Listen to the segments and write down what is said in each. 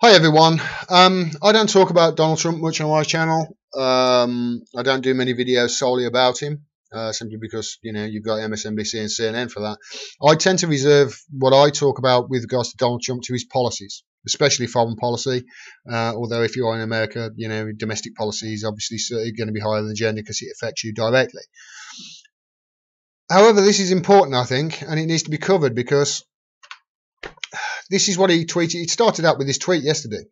Hi everyone. I don't talk about Donald Trump much on my channel. I don't do many videos solely about him, simply because you've got MSNBC and CNN for that. I tend to reserve what I talk about with regards to Donald Trump to his policies, especially foreign policy. Although if you're in America, domestic policy is obviously certainly going to be higher than the agenda because it affects you directly. However, this is important, I think, and it needs to be covered because this is what he tweeted. It started out with this tweet yesterday.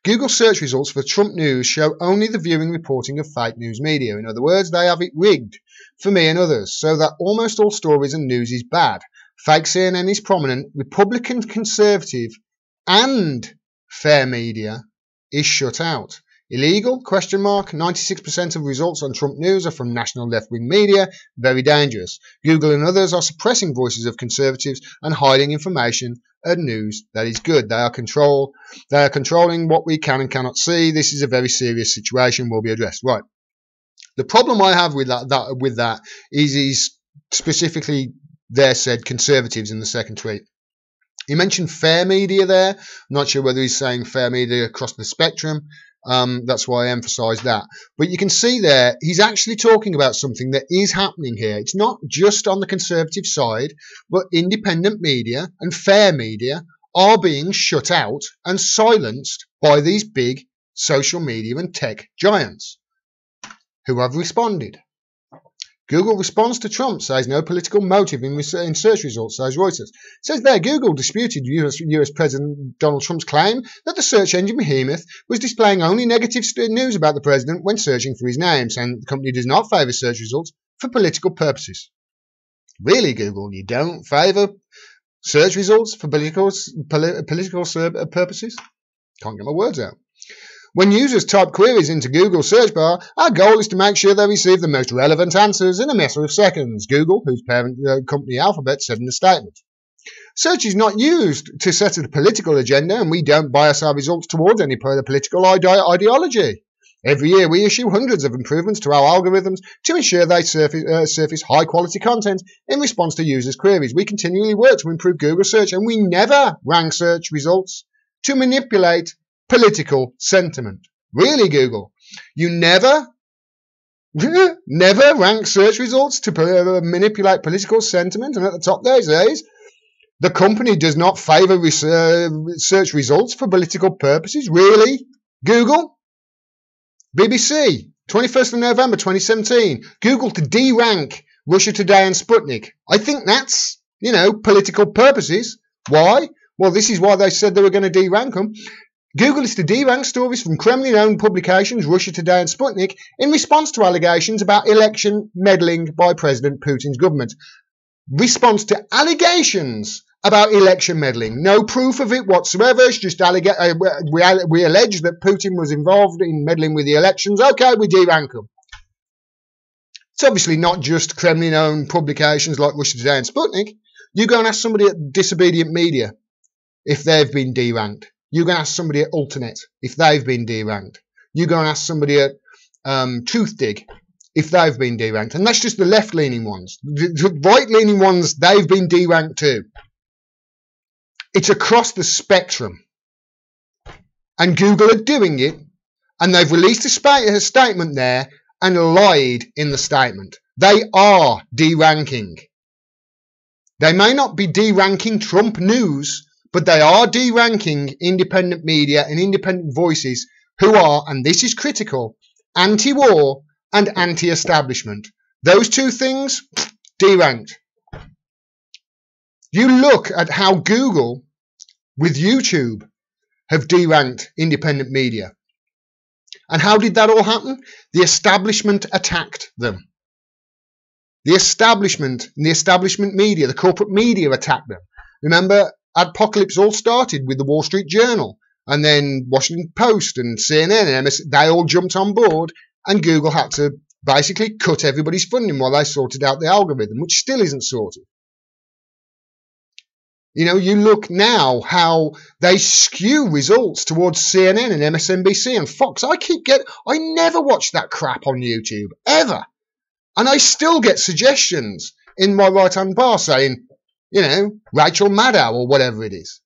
Google search results for Trump news show only the viewing reporting of fake news media. In other words, they have it rigged for me and others so that almost all stories and news is bad. Fake CNN is prominent. Republican, conservative and fair media is shut out. Illegal? 96% of results on Trump news are from national left-wing media. Very dangerous. Google and others are suppressing voices of conservatives and hiding information and news that is good. They are controlling what we can and cannot see. This is a very serious situation, will be addressed. Right. The problem I have with that is he's specifically there said conservatives in the second tweet. He mentioned fair media there. I'm not sure whether he's saying fair media across the spectrum. That's why I emphasize that. But you can see there, he's actually talking about something that is happening here. It's not just on the conservative side, but independent media and fair media are being shut out and silenced by these big social media and tech giants who have responded. Google responds to Trump, says no political motive in search results, says Reuters. It says there, Google disputed US President Donald Trump's claim that the search engine behemoth was displaying only negative news about the president when searching for his name, saying the company does not favour search results for political purposes. Really, Google, you don't favour search results for political purposes? Can't get my words out. When users type queries into Google's search bar, our goal is to make sure they receive the most relevant answers in a matter of seconds, Google, whose parent company Alphabet, said in a statement. Search is not used to set a political agenda, and we don't bias our results towards any political ideology. Every year we issue hundreds of improvements to our algorithms to ensure they surface high-quality content in response to users' queries. We continually work to improve Google search, and we never rank search results to manipulate political sentiment. Really, Google? You never rank search results to manipulate political sentiment? And at the top there it says, the company does not favour search results for political purposes. Really, Google? BBC, 21st of November 2017. Google to de-rank Russia Today and Sputnik. I think that's, political purposes. Why? Well, this is why they said they were going to de-rank them. Google is to de-rank stories from Kremlin-owned publications, Russia Today and Sputnik, in response to allegations about election meddling by President Putin's government. Response to allegations about election meddling. No proof of it whatsoever. It's just we allege that Putin was involved in meddling with the elections. Okay, we de-rank them. It's obviously not just Kremlin-owned publications like Russia Today and Sputnik. You go and ask somebody at Disobedient Media if they've been de-ranked. You go and ask somebody at Alternet if they've been de-ranked. You go and ask somebody at Truthdig if they've been de-ranked. And that's just the left-leaning ones. The right-leaning ones, they've been de-ranked too. It's across the spectrum. And Google are doing it. And they've released a statement there and lied in the statement. They are de-ranking. They may not be de-ranking Trump news, but they are de-ranking independent media and independent voices who are, and this is critical, anti-war and anti-establishment. Those two things, de-ranked. You look at how Google, with YouTube, have de-ranked independent media. And how did that all happen? The establishment attacked them. The establishment media, the corporate media attacked them. Remember, Apocalypse all started with the Wall Street Journal, and then Washington Post and CNN and MS, they all jumped on board, and Google had to basically cut everybody's funding while they sorted out the algorithm, which still isn't sorted. You look now how they skew results towards CNN and MSNBC and Fox. I never watch that crap on YouTube, ever. And I still get suggestions in my right-hand bar saying, Rachel Maddow or whatever it is.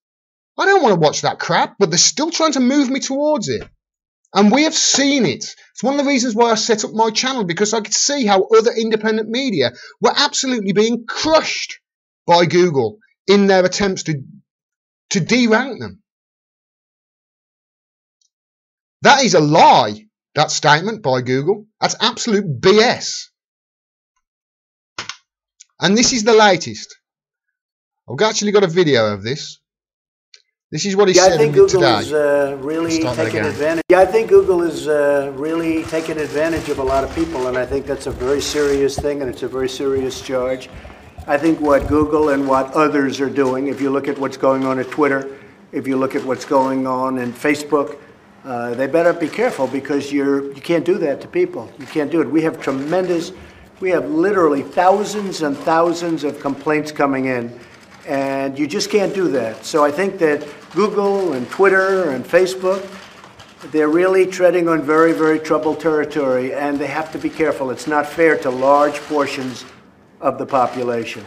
I don't want to watch that crap, but they're still trying to move me towards it. And we have seen it. It's one of the reasons why I set up my channel, because I could see how other independent media were absolutely being crushed by Google in their attempts to de-rank them. That is a lie, that statement by Google. That's absolute BS. And this is the latest. I've actually got a video of this. This is what he said today. I think Google is really taking advantage. I think Google is really taking advantage of a lot of people, and I think that's a very serious thing, and it's a very serious charge. I think what Google and what others are doing, if you look at what's going on at Twitter, if you look at what's going on in Facebook, they better be careful, because you can't do that to people. You can't do it. We have literally thousands and thousands of complaints coming in, and you just can't do that. So I think that Google and Twitter and Facebook, they're really treading on very, very troubled territory, and they have to be careful. It's not fair to large portions of the population.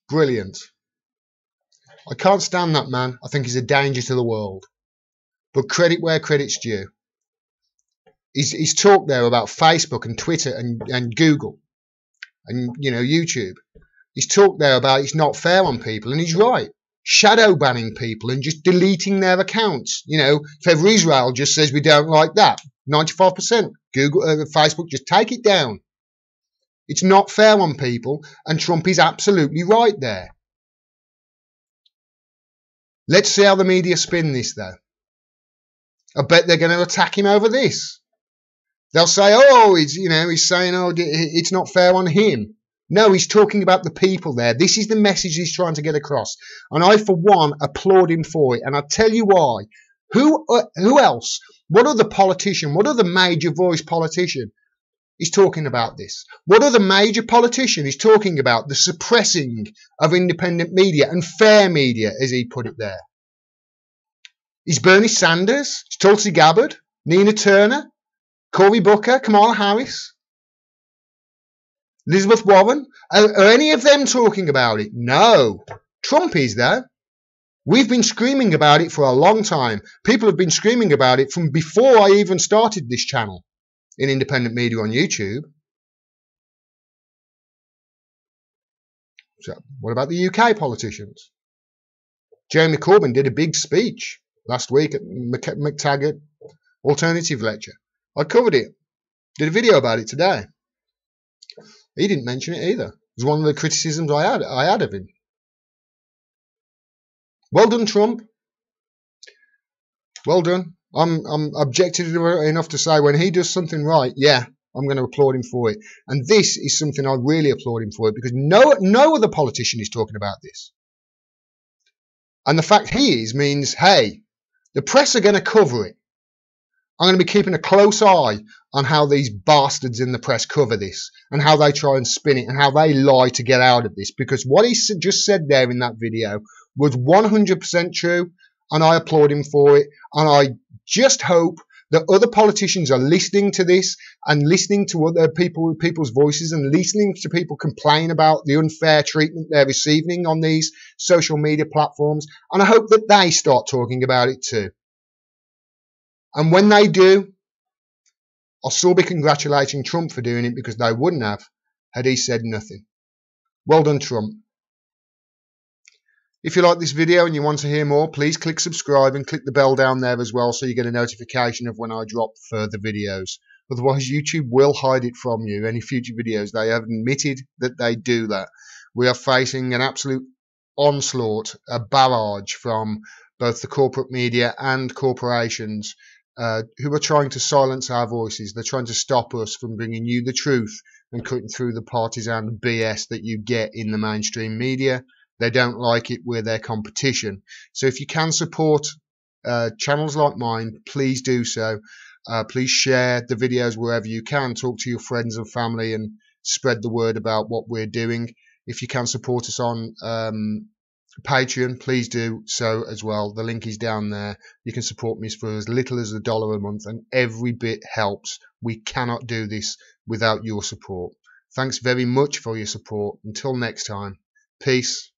Brilliant. I can't stand that man. I think he's a danger to the world. But credit where credit's due. He's talked there about Facebook and Twitter and Google and, you know, YouTube. He's talked there about it's not fair on people, and he's right. Shadow banning people and just deleting their accounts. You know, if Israel just says we don't like that, 95%. Facebook, just take it down. It's not fair on people, and Trump is absolutely right there. Let's see how the media spin this, though. I bet they're going to attack him over this. They'll say, oh, he's saying, oh, it's not fair on him. No, he's talking about the people there. This is the message he's trying to get across. And I, for one, applaud him for it. And I'll tell you why. Who else? What other politician? What other major voice politician is talking about this? What other major politician is talking about the suppressing of independent media and fair media, as he put it there? Is Bernie Sanders, is Tulsi Gabbard, Nina Turner, Cory Booker, Kamala Harris, Elizabeth Warren? Are any of them talking about it? No. Trump is there. We've been screaming about it for a long time. People have been screaming about it from before I even started this channel in independent media on YouTube. So, what about the UK politicians? Jeremy Corbyn did a big speech last week at McTaggart Alternative Lecture. I covered it. Did a video about it today. He didn't mention it either. It was one of the criticisms I had of him. Well done, Trump. Well done. I'm objective enough to say when he does something right, yeah, I'm going to applaud him for it. And this is something I really applaud him for it, because no other politician is talking about this. And the fact he is means, hey, the press are going to cover it. I'm going to be keeping a close eye on how these bastards in the press cover this and how they try and spin it and how they lie to get out of this, because what he just said there in that video was 100% true, and I applaud him for it. And I just hope that other politicians are listening to this and listening to other people's voices and listening to people complain about the unfair treatment they're receiving on these social media platforms. And I hope that they start talking about it too. And when they do, I'll still be congratulating Trump for doing it, because they wouldn't have had he said nothing. Well done, Trump. If you like this video and you want to hear more, please click subscribe and click the bell down there as well, so you get a notification of when I drop further videos. Otherwise, YouTube will hide it from you, any future videos. They have admitted that they do that. We are facing an absolute onslaught, a barrage from both the corporate media and corporations who are trying to silence our voices. They're trying to stop us from bringing you the truth and cutting through the partisan BS that you get in the mainstream media. They don't like it. We're their competition. So if you can support channels like mine, please do so. Please share the videos wherever you can. Talk to your friends and family and spread the word about what we're doing. If you can support us on Patreon, please do so as well. The link is down there. You can support me for as little as $1 a month, and every bit helps. We cannot do this without your support. Thanks very much for your support. Until next time, peace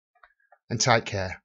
and take care.